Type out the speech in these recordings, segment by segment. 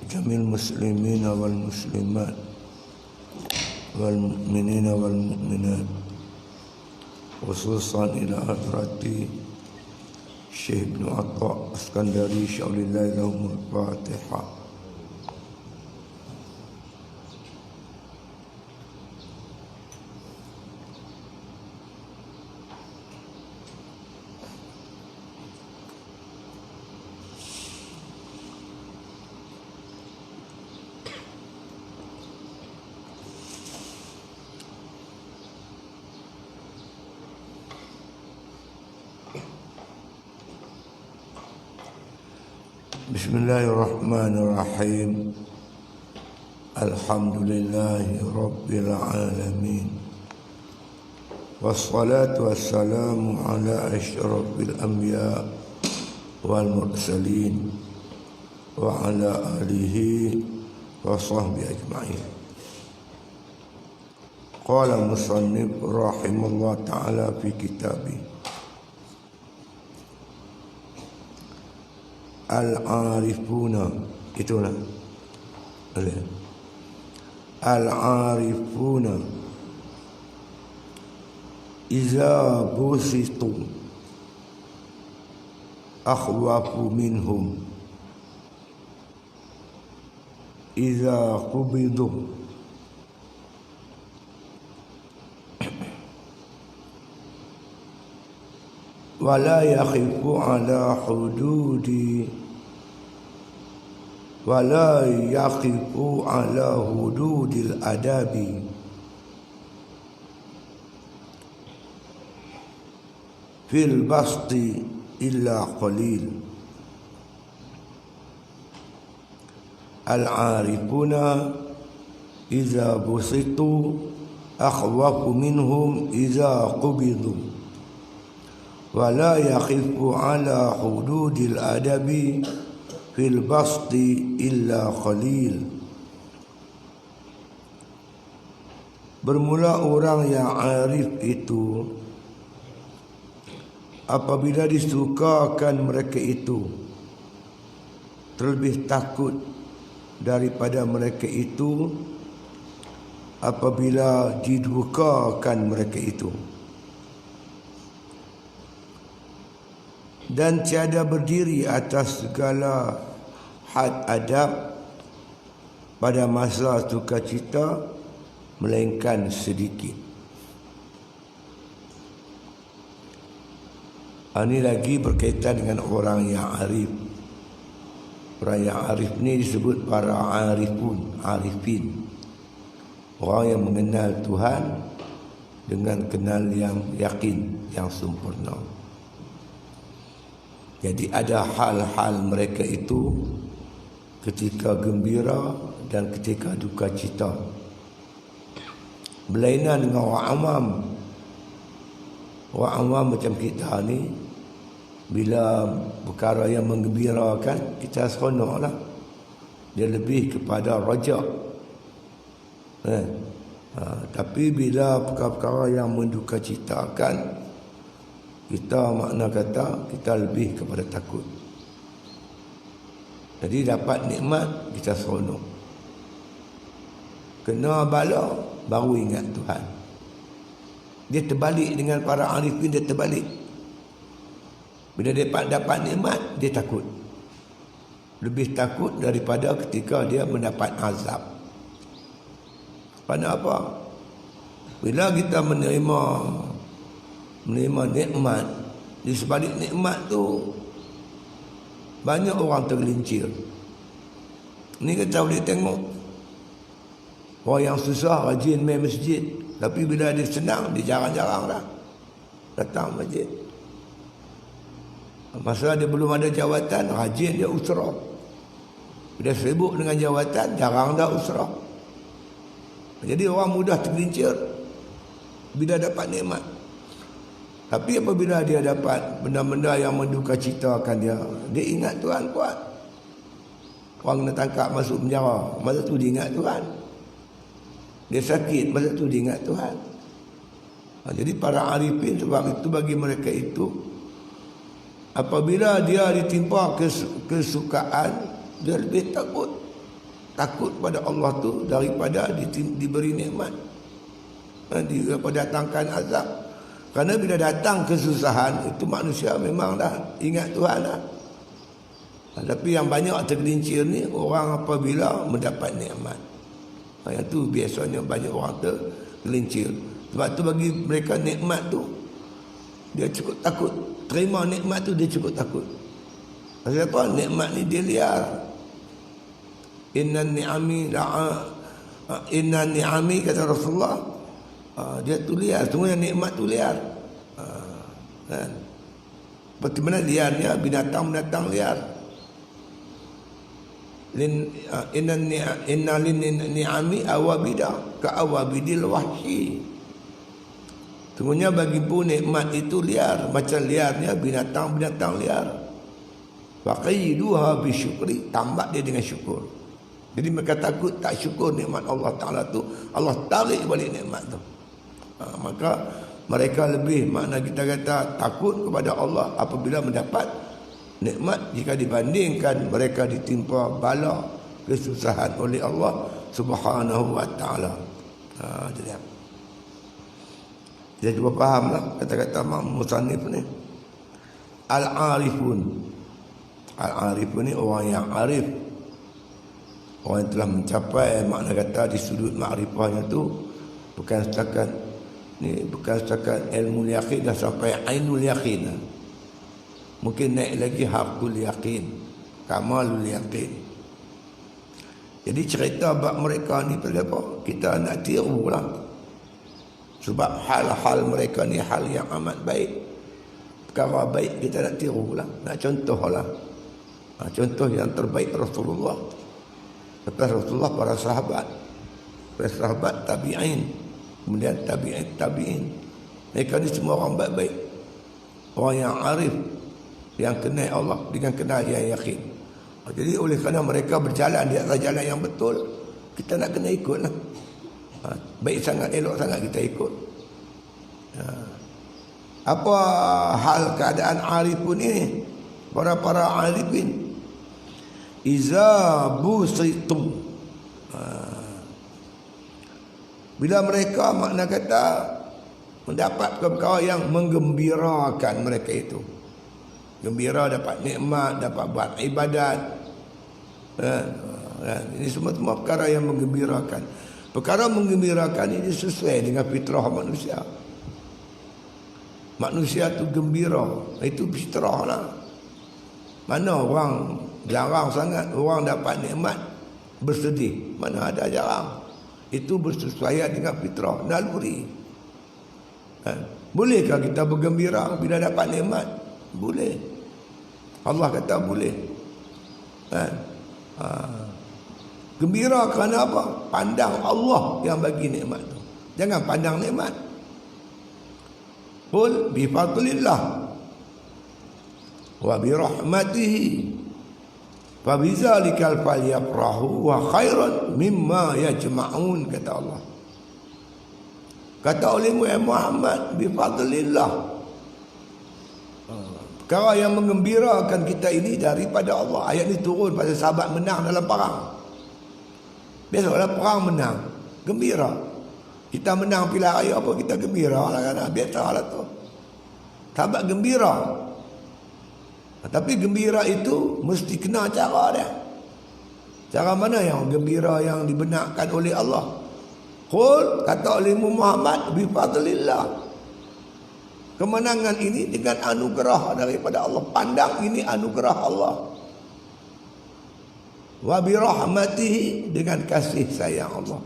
jamil muslimina wal muslimat wal mu'minina wal mu'minat, khususan ila hadrati Syekh Ibn Atta' Iskandari sya'ulillahi lahumul Fatihah. Bismillahirrahmanirrahim. Alhamdulillahi Rabbil Alamin. Wassalatu wassalamu ala asyrafil anbiya wal mursalin wa ala alihi wa sahbihi ajma'in. Qala musannif rahimahullah ta'ala fi kitabih Al-Arifuna, itulah Al-Arifuna iza busitu akhwafu minhum iza qubidu wala yakhifu ala hududi wala yakhifu ala hududil adabi fil basti illa qalil. Al-arifuna iza busitu akhwafu minhum iza qubidu wala yakhifu ala hududil adabi fil basti illa qalil. Bermula orang yang arif itu apabila disukakan mereka itu terlebih takut daripada mereka itu apabila didukakan mereka itu, dan tiada berdiri atas segala had adab pada masa sukacita melainkan sedikit. Ini lagi berkaitan dengan orang yang arif. Orang yang arif ni disebut para arifin. Orang yang mengenal Tuhan dengan kenal yang yakin, yang sempurna. Jadi ada hal-hal mereka itu ketika gembira dan ketika duka cita. Berlainan dengan orang awam. Orang awam macam kita ni, bila perkara yang menggembirakan, kita seronoklah. Dia lebih kepada rajak. Tapi bila perkara-perkara yang menduka citakan, kita makna kata kita lebih kepada takut. Jadi dapat nikmat kita seronok. Kena bala baru ingat Tuhan. Dia terbalik dengan para arifin, dia terbalik. Bila dia dapat nikmat, dia takut. Lebih takut daripada ketika dia mendapat azab. Kerana apa? Bila kita menerima nikmat, di sebalik nikmat tu banyak orang tergelincir. Ni kita boleh tengok orang yang susah rajin main masjid, tapi bila dia senang, dia jarang-jarang dah datang masjid. Masa dia belum ada jawatan, rajin dia usrah. Bila sibuk dengan jawatan, jarang dah usrah. Jadi orang mudah tergelincir bila dapat nikmat. Tapi apabila dia dapat benda-benda yang menduka citakan dia, dia ingat Tuhan kuat. Orang nak tangkap masuk penjara, masa tu dia ingat Tuhan. Dia sakit, masa tu dia ingat Tuhan. Jadi para arifin sebab itu bagi mereka itu, apabila dia ditimpa kesukaan, dia lebih takut. takut pada Allah tu daripada diberi nikmat, daripada datangkan azab. Kerana bila datang kesusahan itu manusia memang dah ingat Tuhan dah. Tapi yang banyak tergelincir ni orang apabila mendapat nikmat. Yang tu biasanya banyak orang tergelincir. Sebab tu bagi mereka nikmat tu dia cukup takut. Terima nikmat tu dia cukup takut. Pasal apa? Nikmat ni dia liar. Inna ni'ami kata Rasulullah, dia tu liar. Semua yang nikmat tu liar. Kan? Seperti mana liarnya binatang-binatang liar. Inna lin ni'ami awabida ka awabidil wahyi. Sungguhnya bagi pun nikmat itu liar, macam liarnya binatang-binatang liar. Faqiduha bisyukri, tambah dia dengan syukur. Jadi mereka takut tak syukur nikmat Allah Ta'ala tu, Allah tarik balik nikmat tu. Maka mereka lebih, makna kita kata takut kepada Allah apabila mendapat nikmat jika dibandingkan mereka ditimpa bala kesusahan oleh Allah Subhanahu wa Ta'ala. Jadi dia cuba fahamlah kata-kata musannif ni. Al-arifun. Al-arifun ni orang yang arif, orang yang telah mencapai, makna kata di sudut makrifahnya tu bukan setakat ilmu yakin dah sampai ainul yakin. Mungkin naik lagi hakul yakin, kamalul yakin. Jadi cerita bab mereka ni pada apa? Kita nak tiru lah. Sebab hal-hal mereka ni hal yang amat baik. Perkara baik kita nak tiru lah, nak contoh lah. Contoh yang terbaik Rasulullah. Lepas Rasulullah para sahabat tabi'in, kemudian tabi'in. Mereka ni semua orang baik-baik, orang yang arif, yang kenal Allah dengan kenal yang yakin. Jadi oleh kerana mereka berjalan di atas jalan yang betul, kita nak kena ikut lah. Baik sangat, elok sangat kita ikut. Apa hal keadaan arifun ini? Para arifin, iza busitum, bila mereka, makna kata, mendapat perkara yang menggembirakan mereka itu. Gembira dapat nikmat, dapat buat ibadat. Ini semua perkara yang menggembirakan. Perkara menggembirakan ini sesuai dengan fitrah manusia. Manusia tu gembira, itu fitrah lah. Mana orang, jarang sangat orang dapat nikmat bersedih. Mana ada, jarang. Itu bersesuaian dengan fitrah, naluri. Bolehkah kita bergembira bila dapat nikmat? Boleh. Allah kata boleh. Gembira kerana apa? Pandang Allah yang bagi nikmat tu. Jangan pandang nikmat. Qul bi fadlillah wa bi rahmatihi fa bizalikal falyafrahu wa khairan mimma yajma'un, kata Allah. Kata oleh Muhammad, bi fadlillah. Perkara yang menggembirakan kita ini daripada Allah. Ayat ni turun pada sahabat menang dalam perang. Biasalah perang menang, gembira. Kita menang pilihan raya apa, kita gembira lah kan. Biasalah tu. Sahabat gembira. Tapi gembira itu mesti kena cara dia. Cara mana yang gembira yang dibenarkan oleh Allah? Qul, kata oleh Muhammad, bi fadlillah. Kemenangan ini dengan anugerah daripada Allah. Pandang ini anugerah Allah. Wa bi rahmatihi, dengan kasih sayang Allah.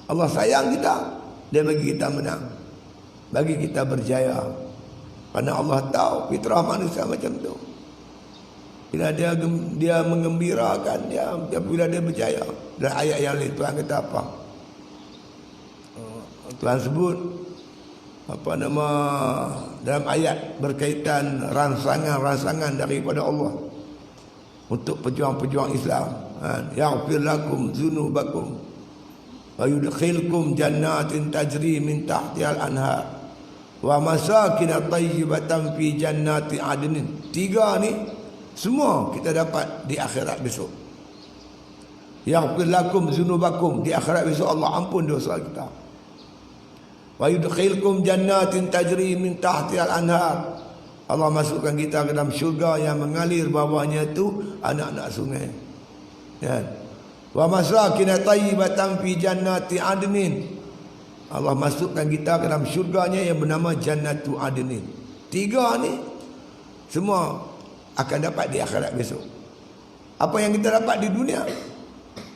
Allah sayang kita, dia bagi kita menang, bagi kita berjaya. Kerana Allah tahu fitrah manusia macam tu. Bila dia menggembirakan, bila dia berjaya. Dan ayat yang lain Tuhan kata apa? Tuhan sebut apa nama dalam ayat berkaitan rangsangan daripada Allah untuk pejuang-pejuang Islam. Yaghfir lakum dzunubakum wa yudkhilkum jannatin tajri min tahtihal anhar wa masakin thayyibatan fi jannati adnin. Tiga ni semua kita dapat di akhirat besok. yaghfir lakum dzunubakum, di akhirat besok Allah ampun dosa kita. Wa yudkhilkum jannatin tajri min tahtiha al-anhar, Allah masukkan kita ke dalam syurga yang mengalir bawahnya itu anak-anak sungai. Ya. Wa masakin tayyibatan fi jannati adnin, Allah masukkan kita ke dalam syurganya yang bernama Jannatu Adnin. 3 ni semua akan dapat di akhirat besok. Apa yang kita dapat di dunia?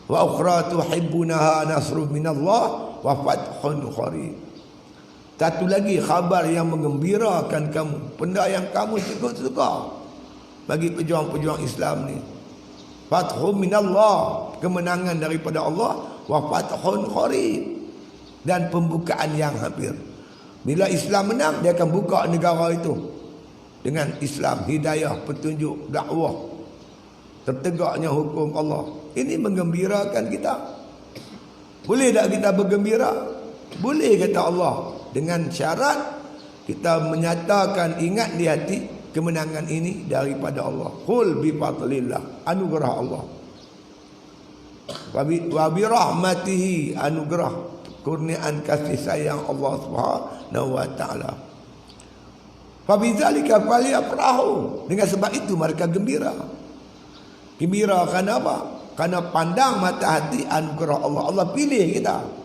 Wa ukhra tuhibbunaha nasrun minallah wa fathun qarib. Satu lagi khabar yang menggembirakan kamu, benda yang kamu cukup suka bagi pejuang-pejuang Islam ni. Fathun minallah, kemenangan daripada Allah, wa fathun qarib, dan pembukaan yang hampir. Bila Islam menang, dia akan buka negara itu dengan Islam, hidayah, petunjuk, dakwah, tertegaknya hukum Allah. Ini menggembirakan kita. Boleh tak kita bergembira? Boleh, kata Allah, dengan syarat kita menyatakan, ingat di hati, kemenangan ini daripada Allah. Qul bi fadlillah, anugerah Allah. Wa bi rahmatihi, anugerah kurniaan kasih sayang Allah Subhanahu wa taala. Fa bidzalika falyafrahu, dengan sebab itu mereka gembira. Gembira kerana apa? Kerana pandang mata hati anugerah Allah. Allah pilih kita.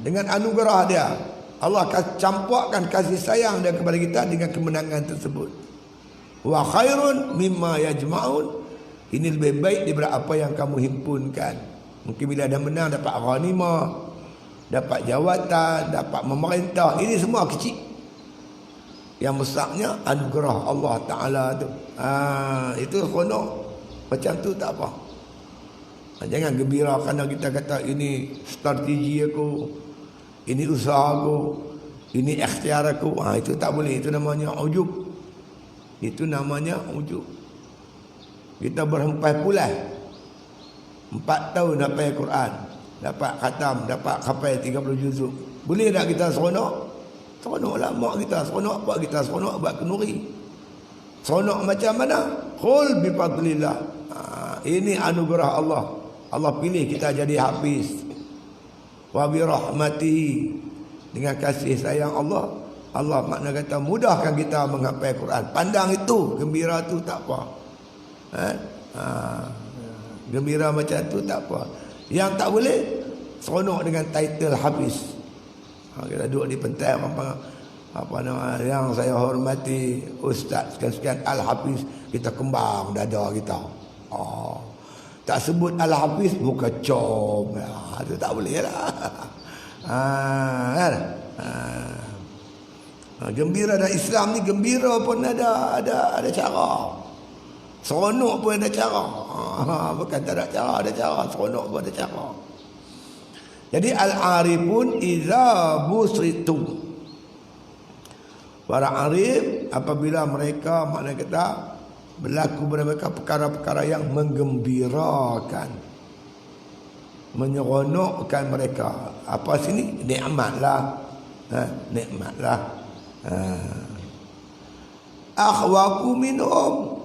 Dengan anugerah dia, Allah akan campurkan kasih sayang dia kepada kita dengan kemenangan tersebut. Wa khairun mimma yajma'un, ini lebih baik daripada apa yang kamu himpunkan. Mungkin bila dah menang dapat ghanimah, dapat jawatan, dapat memerintah, ini semua kecil. Yang besarnya anugerah Allah Ta'ala tu. Itu seronok. Macam tu tak apa. Jangan gembira kerana kita kata ini strategi aku, ini usaha aku, ini ikhtiar aku. Itu tak boleh. Itu namanya ujub. Itu namanya ujub. Kita berhempas pulas 4 tahun dapat Quran, dapat khatam, dapat hafal 30 juzuk. Boleh tak kita seronok? Seronoklah mak kita, seronok buat kita, seronok buat kenuri. Seronok macam mana? Qul bi fadlillah. Ini anugerah Allah. Allah pilih kita jadi hafiz. Wa bi rahmatihi, dengan kasih sayang Allah, Allah makna kata mudahkan kita menghafal Quran. Pandang itu, gembira tu tak apa. Gembira macam tu tak apa. Yang tak boleh, seronok dengan title hafiz. Kita duduk di pentas apa nama yang saya hormati Ustaz sekian-sekian Al-Hafiz, kita kembang dada kita. Tak sebut Al-Hafiz bukan com. Itu tak boleh lah. Kan? Gembira dan Islam ni, gembira pun ada cara. Seronok pun ada cara. Bukan tak ada cara, ada cara. Seronok pun ada cara. Jadi al-arifun iza busritu, para arif apabila mereka, makna kata berlaku pada mereka perkara-perkara yang menggembirakan, menyeronokkan mereka. Apa sini? Nikmatlah. Nikmatlah. Akhwaku minhum,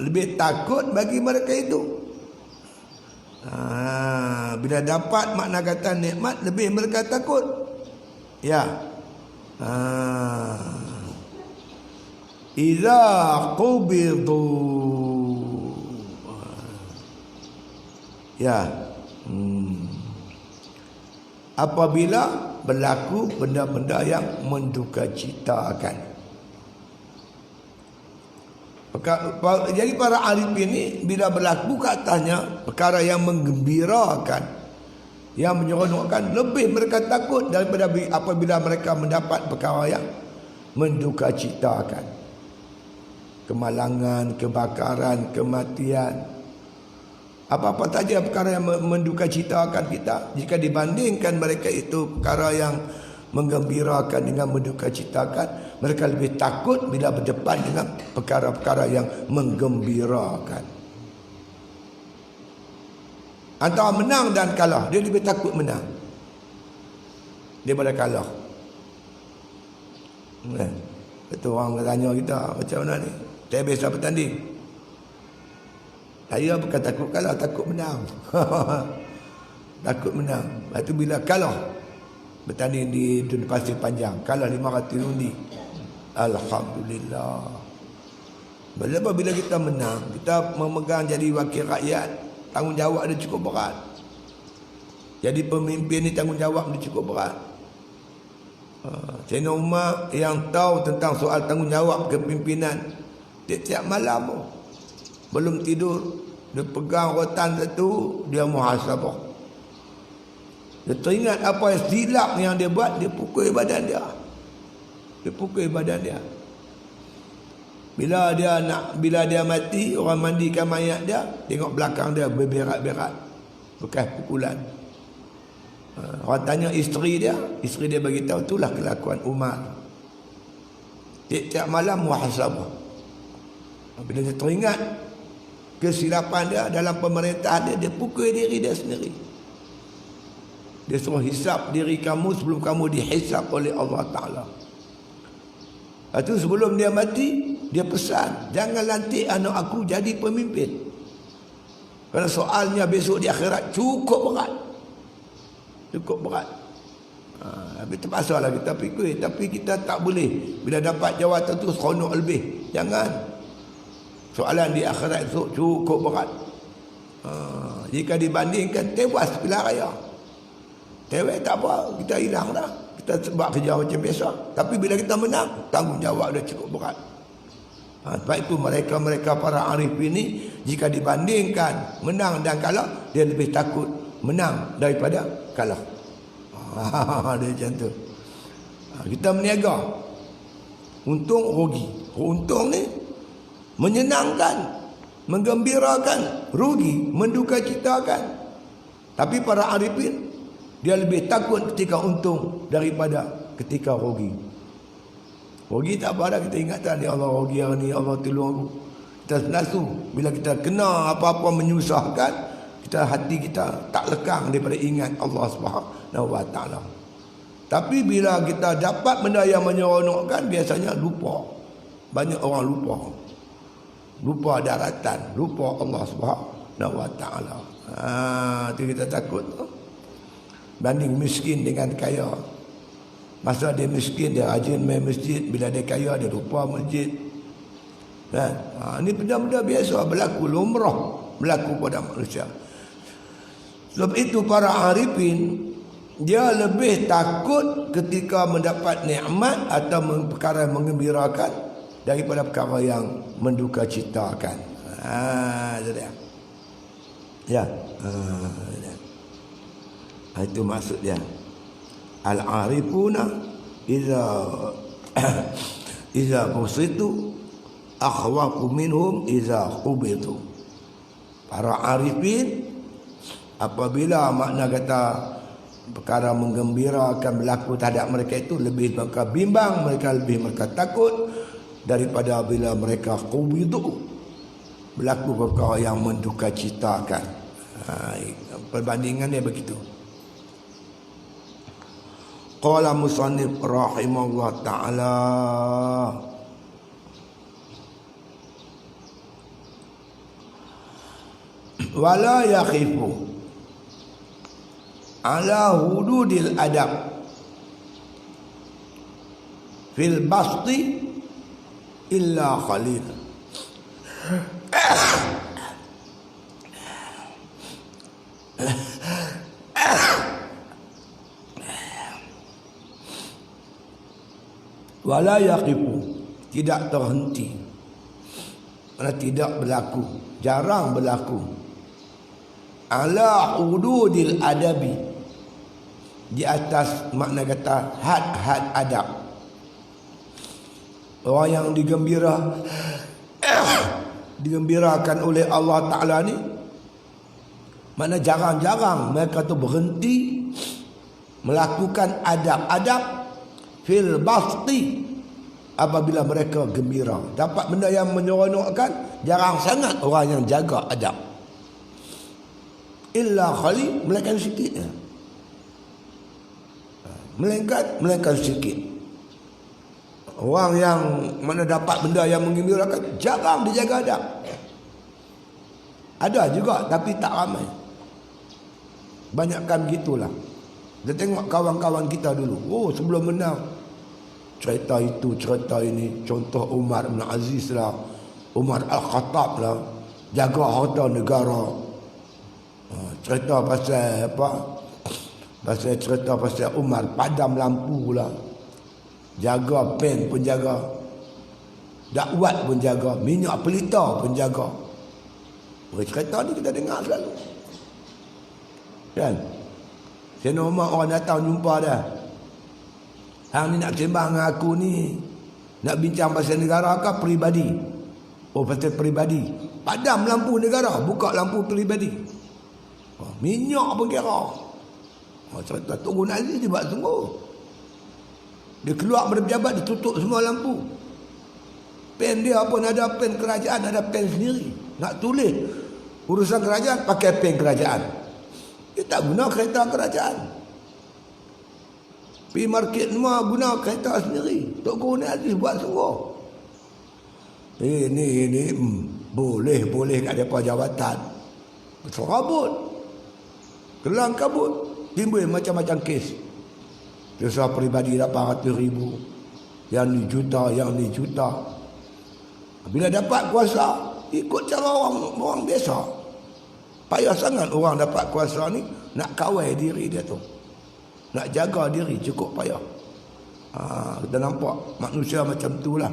lebih takut bagi mereka itu. Bila dapat makna kata nikmat, lebih mereka takut. Ya. Iza qubidu, ya. Apabila berlaku benda-benda yang mendukacitakan. Jadi para arif ini bila berlaku ke atasnya perkara yang menggembirakan, yang menyeronokkan, lebih mereka takut daripada apabila mereka mendapat perkara yang mendukacitakan. Kemalangan, kebakaran, kematian, apa-apa saja perkara yang mendukacitakan kita, jika dibandingkan mereka itu perkara yang menggembirakan dengan mendukacitakan, mereka lebih takut bila berdepan dengan perkara-perkara yang menggembirakan. Antara menang dan kalah, dia lebih takut menang daripada kalah. Itu orang tanya kita, macam mana ni? Saya biasa bertanding. Saya bukan takut kalah, takut menang. Takut menang. Lepas tu bila kalah bertanding di Dun Pasir Panjang, kalah 500 undi. Alhamdulillah. Sebab bila kita menang, kita memegang jadi wakil rakyat, tanggungjawab dia cukup berat. Jadi pemimpin ni tanggungjawab dia cukup berat. Sayyidina Umar yang tahu tentang soal tanggungjawab kepimpinan, tiap-tiap malam belum tidur, dia pegang rotan satu, dia muhasabah. Dia teringat apa yang silap yang dia buat, dia pukul badan dia. Dia pukul badan dia. Bila dia mati, orang mandikan mayat dia, tengok belakang dia berberak-berak bekas pukulan. Orang tanya isteri dia bagi tahu itulah kelakuan Umar. Tiap-tiap malam muhasabah. Bila dia teringat kesilapan dia dalam pemerintahan dia pukul diri dia sendiri. Dia suruh hisap diri kamu sebelum kamu dihisap oleh Allah Ta'ala. Itu sebelum dia mati, dia pesan, jangan lantik anak aku jadi pemimpin. Kerana soalnya besok di akhirat cukup berat. Cukup berat. Tapi terpaksa lah kita fikir. Tapi kita tak boleh. Bila dapat jawatan tu seronok lebih. Jangan. Soalan di akhirat tu cukup berat. Jika dibandingkan tewas pilihan raya. Tewas tak apa. Kita hilang dah. Kita sebab kerja macam biasa. Tapi bila kita menang, tanggungjawab dia cukup berat. Sebab itu mereka para arif ini, jika dibandingkan menang dan kalah, dia lebih takut menang daripada kalah. Dia macam tu. Kita meniaga. Untung rugi. Untung ni menyenangkan, menggembirakan, rugi, mendukacitakan. Tapi para arifin, dia lebih takut ketika untung daripada ketika rugi. Rugi tak apa dah, kita ingatan, ya Allah rugi hari ni, Allah tolong aku. Kita senasu. Bila kita kena apa-apa menyusahkan, hati kita tak lekang daripada ingat Allah Subhanahu Wa Taala. Tapi bila kita dapat benda yang menyeronokkan, biasanya lupa. Banyak orang lupa. Lupa daratan, lupa Allah Subhanahu Wa Taala. Itu kita takut. Banding miskin dengan kaya. Masa dia miskin, dia rajin main masjid. Bila dia kaya, dia lupa masjid. Kan? Ini benda-benda biasa berlaku, lumrah berlaku pada manusia. Sebab itu para arifin, dia lebih takut ketika mendapat nikmat atau perkara yang mengembirakan daripada perkara yang mendukacitakan. Ya. Itu maksud dia. Al-arifuna iza qusitu akhwafu minhum iza qubitu. Para arifin, apabila makna kata perkara menggembirakan berlaku terhadap mereka itu, lebih mereka bimbang, mereka takut daripada bila mereka qubitu, berlaku perkara yang mendukacitakan. Perbandingannya begitu. Qala musannif rahimahullah ta'ala, wala yakhifu ala hududil adab fil basti illa khalil. Wala yaqifu, tidak terhenti, mana tidak berlaku, jarang berlaku, ala hududil adabi, di atas makna kata had-had adab. Orang yang digembirakan oleh Allah Ta'ala ni, mana jarang-jarang mereka tu berhenti melakukan adab-adab fil basti, apabila mereka gembira. Dapat benda yang menyeronokkan, jarang sangat orang yang jaga adab. Illa khali, melainkan sikit. Melainkan sikit. Orang yang mana dapat benda yang menggembirakan, jarang dijaga adab. Ada juga tapi tak ramai. Banyakkan gitulah. Kita tengok kawan-kawan kita dulu. Oh, sebelum menang cerita itu, cerita ini. Contoh Umar bin Aziz lah, Umar Al-Khattab lah, jaga harta negara. Cerita pasal apa? Cerita pasal Umar padam lampu lah, jaga pen pun jaga, dakwat pun jaga, minyak pelita pun jaga. Cerita ni kita dengar selalu, kan? Sena Umar orang datang jumpa dah, hang ni nak sembang dengan aku ni, nak bincang pasal negara ke peribadi? Oh, pasal peribadi. Padam lampu negara, buka lampu peribadi. Minyak pun kira. Cerita Tunggu Aziz dia buat sungguh. Dia keluar pada pejabat, dia tutup semua lampu. Pen dia pun ada pen kerajaan, ada pen sendiri. Nak tulis urusan kerajaan, pakai pen kerajaan. Dia tak guna kereta kerajaan. Pergi market semua guna kereta sendiri. Tunggu Aziz buat sungguh. Ini boleh kat depa jawatan. Serabut. Kelang kabut. Timbul macam-macam kes. Dosa peribadi 800,000. Yang ni juta, yang ni juta. Bila dapat kuasa, ikut cara orang biasa. Payah sangat orang dapat kuasa ni, nak kawal diri dia tu. Nak jaga diri cukup payah. Kita nampak manusia macam tu lah.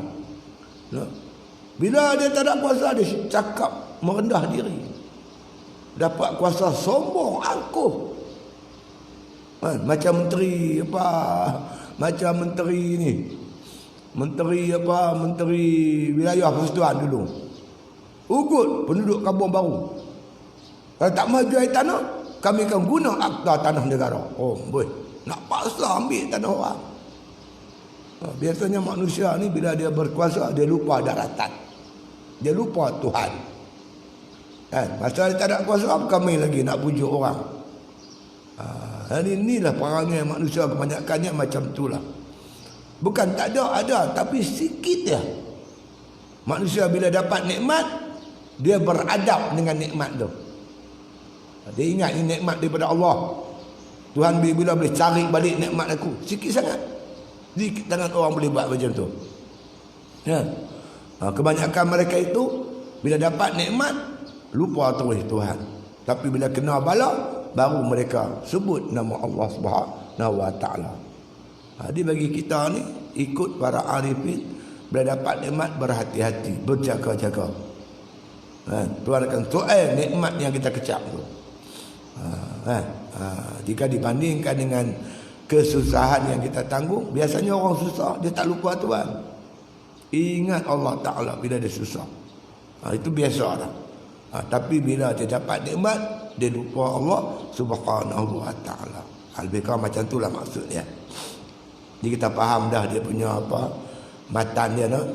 Bila dia tak ada kuasa, dia cakap merendah diri. Dapat kuasa sombong, angkuh. Macam menteri apa, macam menteri ni, menteri wilayah persekutuan dulu, ugut penduduk kampung baru. Kalau tak maju air tanah, kami akan guna akta tanah negara. Oh boleh, nak paksa ambil tanah orang. Biasanya manusia ni bila dia berkuasa, dia lupa daratan, dia lupa Tuhan. Masa dia tak ada kuasa, kami lagi nak pujuk orang. Hari inilah perangai manusia kebanyakannya macam itulah. Bukan tak ada, tapi sikit dia. Manusia bila dapat nikmat, dia beradab dengan nikmat tu. Dia ingat ini nikmat daripada Allah. Tuhan bila boleh cari balik nikmat aku, sikit sangat. Sedikit tangan orang boleh buat macam tu. Kebanyakan mereka itu bila dapat nikmat, lupa terus Tuhan. Tapi bila kena bala, baru mereka sebut nama Allah Subhanahu wa taala. Dia bagi kita ni ikut para arifin, bila dapat nikmat berhati-hati, berjaga-jaga. Tuhan akan soal nikmat yang kita kecap tu. Jika dibandingkan dengan kesusahan yang kita tanggung, biasanya orang susah dia tak lupa Tuhan. Ingat Allah Taala bila dia susah. Itu biasa dah. Tapi bila dia dapat nikmat, dia lupa Allah Subhanahu wa taala. Lebih kurang macam itulah maksudnya. Jadi kita faham dah dia punya apa matan dia nak.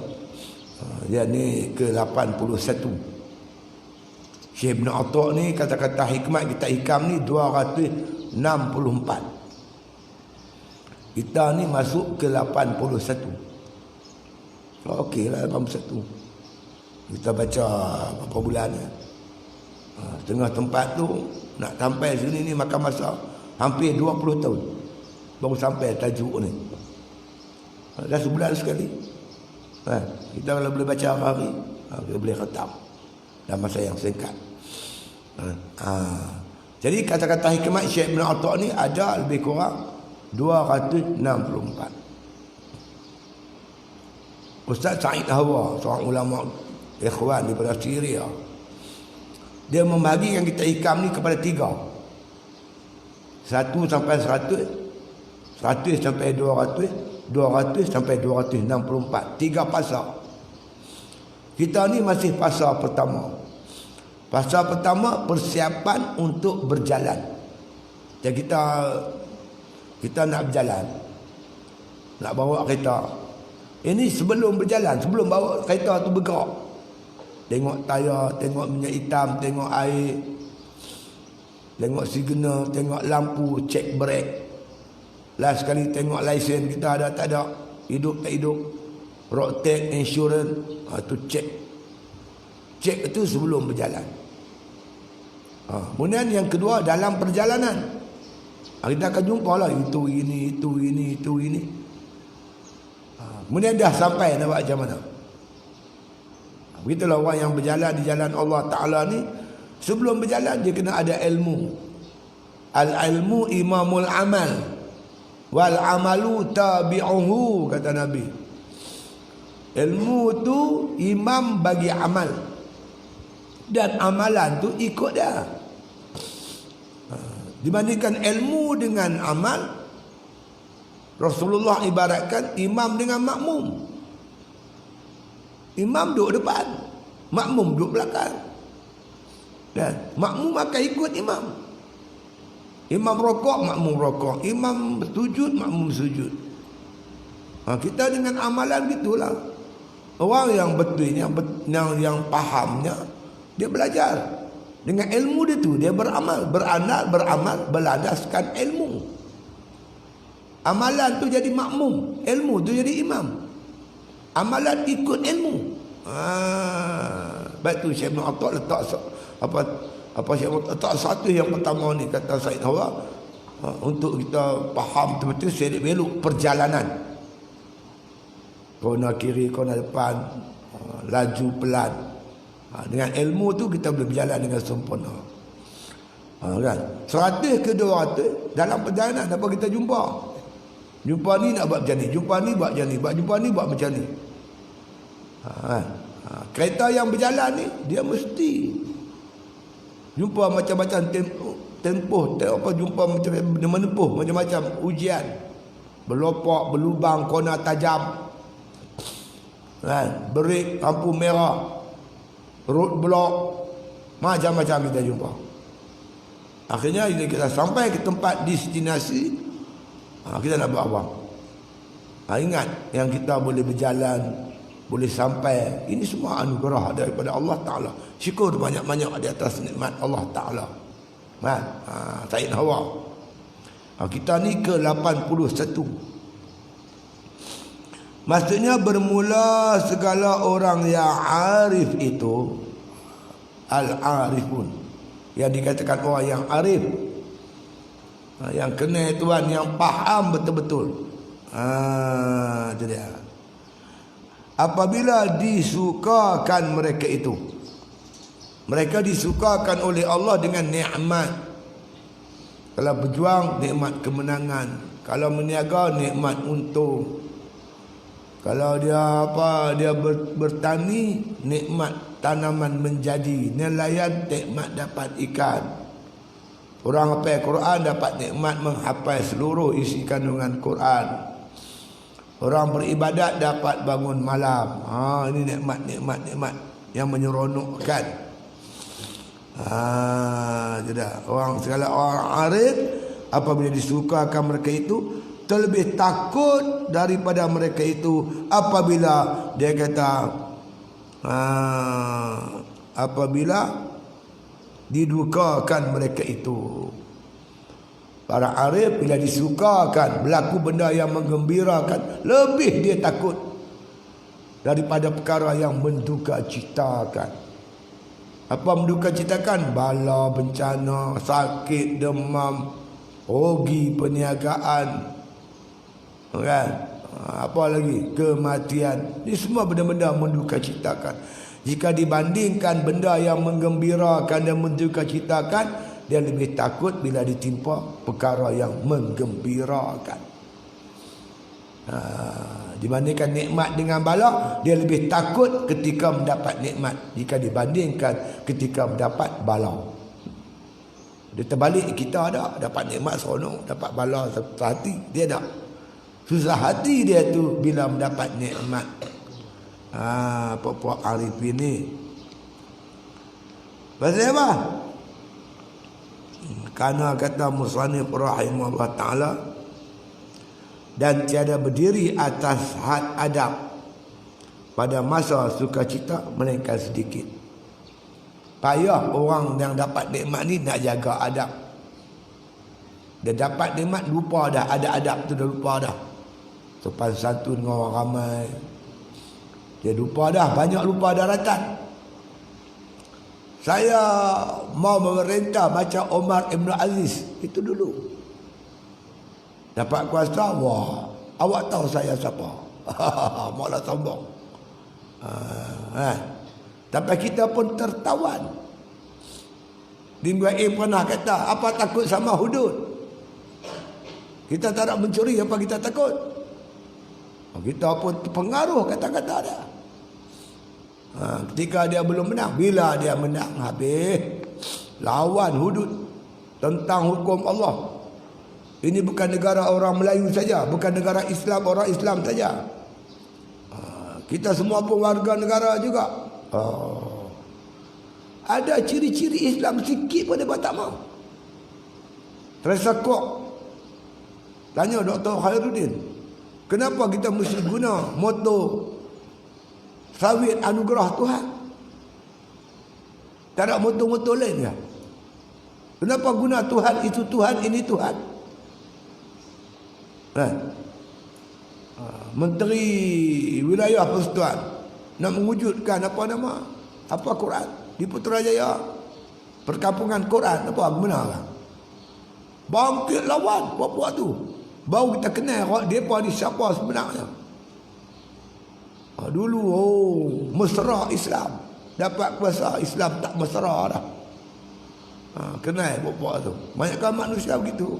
Dia ni ke-81. Syekh Ibn Atta' ni kata-kata hikmat kita hikam ni 264. Kita ni masuk ke 81. Okeylah 81. Kita baca berapa bulan ni. Tengah tempat tu nak sampai sini ni makan masa hampir 20 tahun baru sampai tajuk ni. Dah sebulan sekali. Kita kalau boleh baca hari, kita boleh khatam dalam masa yang singkat. Jadi kata-kata hikmat Syekh Ibn Atta' ni ada lebih kurang 264. Ustaz Said Hawa, seorang ulama ikhwan daripada Syria, dia membahagikan kita hikam ni kepada 3. 1 sampai 100, 100 sampai 200, 200 sampai 264. 3 pasal. Kita ni masih pasal pertama. Pasal pertama persiapan untuk berjalan. Jadi kita nak berjalan, nak bawa kereta. Ini sebelum berjalan, sebelum bawa kereta tu bergerak. Tengok tayar, tengok minyak hitam, tengok air, tengok signal, tengok lampu, cek brek. Last sekali tengok lesen kita ada tak ada, hidup tak hidup, road tax, insurans, tu cek. Cek itu sebelum berjalan. Kemudian yang kedua dalam perjalanan. Kita akan jumpa lah itu ini. Kemudian dah sampai nak buat macam mana? Begitulah orang yang berjalan di jalan Allah Ta'ala ni. Sebelum berjalan dia kena ada ilmu. Al-ilmu imamul amal. Wal amalu tabi'uhu, kata Nabi. Ilmu tu imam bagi amal. Dan amalan tu ikut dia. Dibandingkan ilmu dengan amal, Rasulullah ibaratkan imam dengan makmum. Imam duduk depan, makmum duduk belakang. Dan makmum akan ikut imam. Imam rokok, makmum rokok. Imam sujud, makmum sujud. Kita dengan amalan gitulah. Orang yang betul, yang fahamnya, dia belajar. Dengan ilmu dia tu, dia beramal, beramal berlandaskan ilmu. Amalan tu jadi makmum, ilmu tu jadi imam. Amalan ikut ilmu. Baik tu Syekh Ibn Atta letak apa Syekh letak satu yang pertama ni, kata Said Hawa, untuk kita faham betul-betul sedik belok perjalanan. Kona kiri, kona depan, laju pelan. Dengan ilmu tu kita boleh berjalan dengan sempurna. Kan? 100 ke 200 dalam perjalanan apa kita jumpa. Jumpa ni nak buat macam ni, jumpa ni buat macam ni, jumpa ni buat macam ni. Kereta yang berjalan ni dia mesti jumpa macam-macam tempoh, jumpa macam menempuh macam-macam ujian. Berlopak, berlubang, kona tajam. Kan? Break, lampu merah, road block, macam-macam kita jumpa. Akhirnya kita sampai ke tempat destinasi, kita nak buat apa? Ingat yang kita boleh berjalan, boleh sampai, ini semua anugerah daripada Allah Ta'ala. Syukur banyak-banyak di atas nikmat Allah Ta'ala. Said Hawa. Kita ni ke 81. Maksudnya bermula segala orang yang arif itu, al-arifun, yang dikatakan orang yang arif, yang kenal Tuhan, yang faham betul-betul. Itu dia. Apabila disukakan mereka itu, mereka disukakan oleh Allah dengan nikmat. Kalau berjuang, nikmat kemenangan. Kalau meniaga, nikmat untung. Kalau dia bertani, nikmat tanaman menjadi. Nelayan, nikmat dapat ikan. Orang hafal Quran dapat nikmat menghafal seluruh isi kandungan Quran. Orang beribadat dapat bangun malam. Ini nikmat yang menyeronokkan. Segala orang arif apabila disukakan mereka itu, terlebih takut daripada mereka itu apabila dia kata apabila didukakan mereka itu. Para arif bila disukakan, berlaku benda yang menggembirakan, lebih dia takut daripada perkara yang menduka citakan. Apa menduka citakan? Bala, bencana, sakit, demam, rugi perniagaan, kan? Apa lagi? Kematian. Ini semua benda-benda menduka citakan. Jika dibandingkan benda yang menggembirakan dan menduka citakan, dia lebih takut bila ditimpa perkara yang menggembirakan. Dibandingkan nikmat dengan bala, dia lebih takut ketika mendapat nikmat jika dibandingkan ketika mendapat bala. Dia terbalik, kita ada dapat nikmat seronok, dapat bala susah hati, dia tak. Susah hati dia tu bila mendapat nikmat. Puak-puak arif ini pasal apa? Karena kata musannif rahimahullah ta'ala, dan tiada berdiri atas had adab pada masa sukacita melainkan sedikit. Payah orang yang dapat nikmat ni nak jaga adab. Dia dapat nikmat lupa dah, ada adab tu dah lupa dah. Sopan santun dengan orang ramai, dia lupa dah, banyak lupa daratan. Saya mau memerintah macam Omar Ibn Aziz. Itu dulu. Dapat kuasa, wah, awak tahu saya siapa? Maulah sombong. Tapi kita pun tertawan. Dimbuai pernah kata, apa takut sama hudud? Kita tak nak mencuri, apa kita takut? Kita pun terpengaruh kata-kata dia. Ketika dia belum menang, bila dia menang, habis lawan hudud tentang hukum Allah. Ini bukan negara orang Melayu saja, bukan negara Islam, orang Islam saja. Kita semua pun warga negara juga. Ada ciri-ciri Islam sikit pun dia tak mau. Terasa kok. Tanya Dr. Khairuddin, kenapa kita mesti guna motor sawit anugerah Tuhan? Tak ada motor-motor lain ke? Kenapa guna Tuhan itu Tuhan, ini Tuhan? Menteri Wilayah Persekutuan nak mewujudkan apa nama? Apa Quran di Putrajaya? Perkampungan Quran apa benar? Bangkit lawan buat tu. Baru kita kenal depa ni siapa sebenarnya. Dulu mesra Islam, dapat kuasa Islam tak mesra dah. Kenal buat tu. Banyakkan manusia begitu.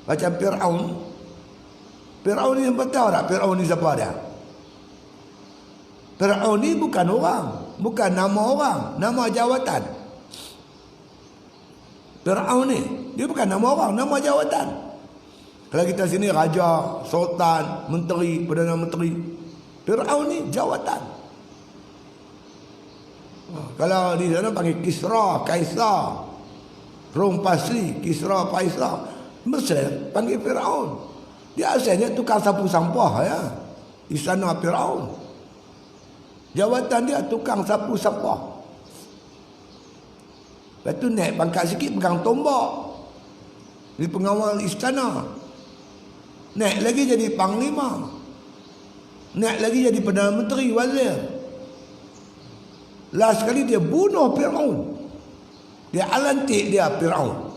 Macam Firaun. Firaun ni siapa tahu tak? Firaun ni siapa dia? Firaun ni bukan orang, bukan nama orang, nama jawatan. Firaun ni dia bukan nama orang, nama jawatan. Kalau kita sini raja, sultan, menteri, perdana menteri. Firaun ni jawatan. Kalau di sana panggil Kisra, Kaisar, Rom Pasri, Kisra, Kaisar. Mesir panggil Firaun. Dia asalnya tukang sapu sampah ya. Istana Firaun. Jawatan dia tukang sapu sampah. Lepas tu naik pangkat sikit pegang tombak. Jadi pengawal istana. Naik lagi jadi panglima. Naik lagi jadi Perdana Menteri, wazir. Last sekali dia bunuh Firaun. Dia lantik dia Firaun.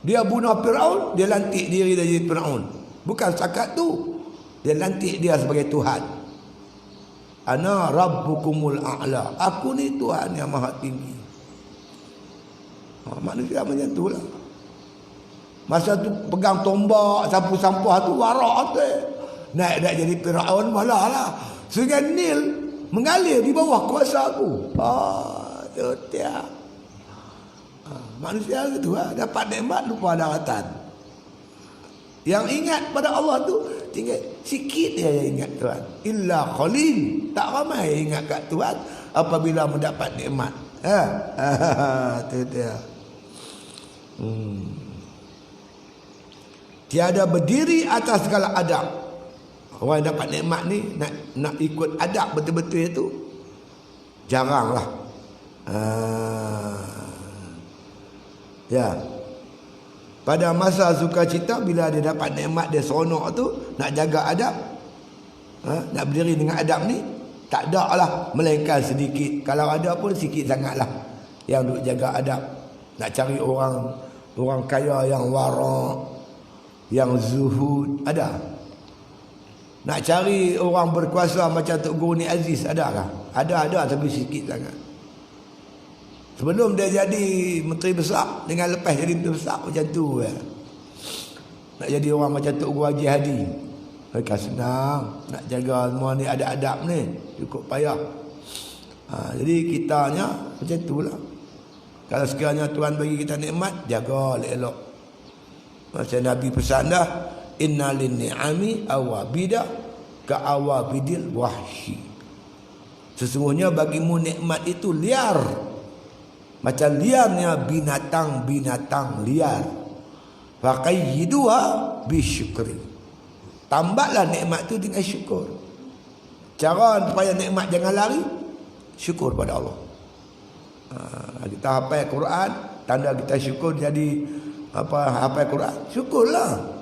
Dia bunuh Firaun, dia lantik diri dia jadi Firaun. Bukan setakat tu, dia lantik dia sebagai Tuhan. Ana rabbukumul a'la. Aku ni Tuhan yang maha tinggi. Manusia macam tu lah. Masa tu pegang tombak, sapu sampah tu warak tu. Naik dah jadi Firaun malah lah. Sungai Nil mengalir di bawah kuasa aku. Tu dia. Manusia gitu dapat nikmat lupa daratan. Yang ingat pada Allah tu tinggal sikit dia yang ingat Tuhan. Illa qalil, tak ramai yang ingat kat Tuhan apabila mendapat nikmat. Tu dia. Tiada berdiri atas segala adab. Orang yang dapat nikmat ni nak ikut adab betul-betul itu jaranglah. Ya. Pada masa sukacita bila dia dapat nikmat dia seronok tu nak jaga adab. Nak berdiri dengan adab ni tak ada lah melainkan sedikit. Kalau ada pun sikit sangatlah yang duk jaga adab. Nak cari orang kaya yang warak, yang zuhud, ada. Nak cari orang berkuasa macam Tok Guru Ni Aziz, adakah? Ada tapi sikit sangat. Sebelum dia jadi menteri besar, dengan lepas jadi menteri besar macam tu ya. Nak jadi orang macam Tok Guru Haji Hadi, mereka senang. Nak jaga semua ni ada adab ni, cukup payah. Jadi kitanya macam tu lah. Kalau sekiranya Tuhan bagi kita nikmat, jaga elok. Macam Nabi pesan dah, inna lin ni'ami awabida ka awabidil wahshi. Sesungguhnya bagimu nikmat itu liar, macam liarnya binatang-binatang liar. Faqayyiduha bisyukri. Tambahlah nikmat tu dengan syukur. Cara supaya nikmat jangan lari, syukur pada Allah. Kita hafal Quran, tanda kita syukur jadi hafal Quran, syukurlah.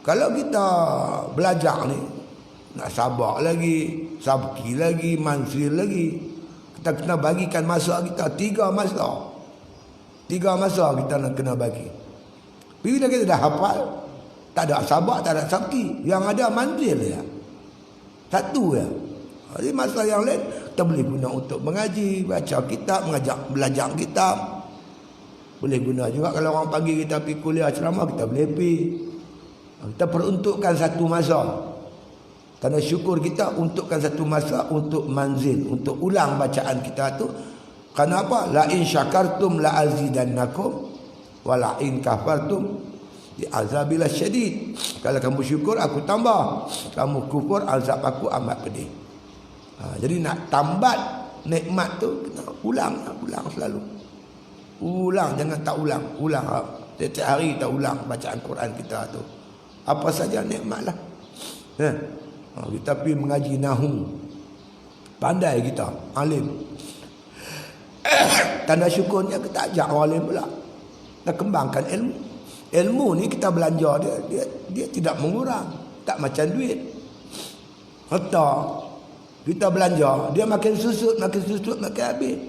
Kalau kita belajar ni nak sabar lagi, sabki lagi, mansir lagi, Kita kena bagikan masa kita 3 masa. 3 masa kita nak kena bagi. Bila kita dah hafal, tak ada sabak, tak ada sakti, yang ada manzil ya. Satu ya. Jadi masa yang lain kita boleh guna untuk mengaji, baca kitab, belajar kitab. Boleh guna juga kalau orang panggil kita pergi kuliah ceramah, kita boleh pergi. Kita peruntukkan satu masa. Tanda syukur kita untukkan satu masa untuk manzil, untuk ulang bacaan kita tu. Kenapa? La in syakartum la azidannakum wa la in kafartum di azabil syadid. Kalau kamu syukur aku tambah, kamu kufur azab aku amat pedih. Jadi nak tambat nikmat tu kita ulang selalu. Ulang, jangan tak ulang. Setiap hari kita ulang bacaan Quran kita tu. Apa saja nikmatlah. Kita pergi mengaji nahu. Pandai kita, alim. Tanda syukurnya kita ajak orang alim pula. Kita kembangkan ilmu. Ilmu ni kita belanja dia tidak mengurang. Tak macam duit. Harta kita belanja, dia makin susut, makin habis.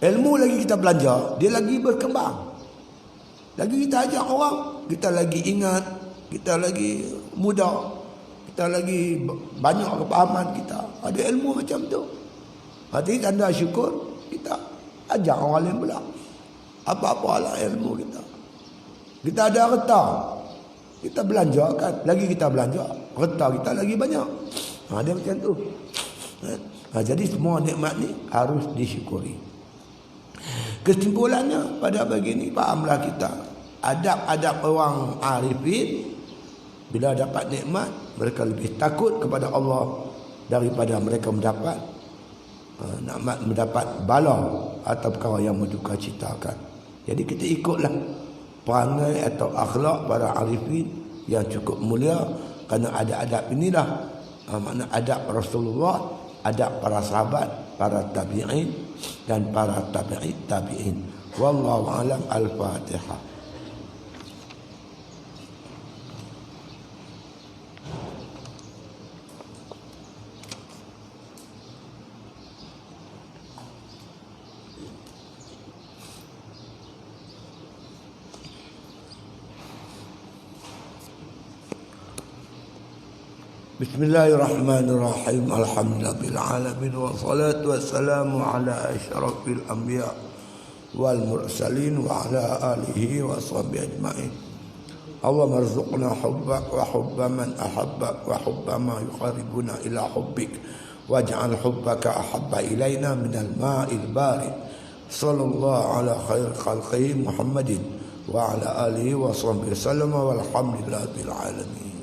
Ilmu lagi kita belanja, dia lagi berkembang. Lagi kita ajak orang, kita lagi ingat, kita lagi muda, kita lagi banyak kepahaman kita. Ada ilmu macam tu. Hati tanda syukur, kita ajak orang lain pula. Apa-apalah ilmu kita. Kita ada harta, kita belanjakan, lagi kita belanja, harta kita lagi banyak. Dia macam tu. Jadi semua nikmat ni harus disyukuri. Kesimpulannya pada begini, fahamlah kita adab-adab orang arifin. Bila dapat nikmat, mereka lebih takut kepada Allah daripada mereka mendapat bala atau perkara yang mendukacitakan. Jadi kita ikutlah perangai atau akhlak para arifin yang cukup mulia, kerana adab-adab inilah makna adab Rasulullah, adab para sahabat, para tabi'in dan para tabi'in. Wallahu a'lam. Al-Fatihah. Bismillahirrahmanirrahim. Alhamdulillahil alamin wassalatu wassalamu ala asyrafil anbiya wal mursalin wa ala alihi wa sahbihi ajma'in. Allahumma arzuqna hubbak wa hubba man ahabbak wa hubba ma yuqarribuna ila hubbik waj'al hubbaka ahabba ilaina minal ma'il barid. Sallallahu ala khair khalqihi Muhammadin wa ala alihi wa sahbihi sallama walhamdulillahi rabbil alamin.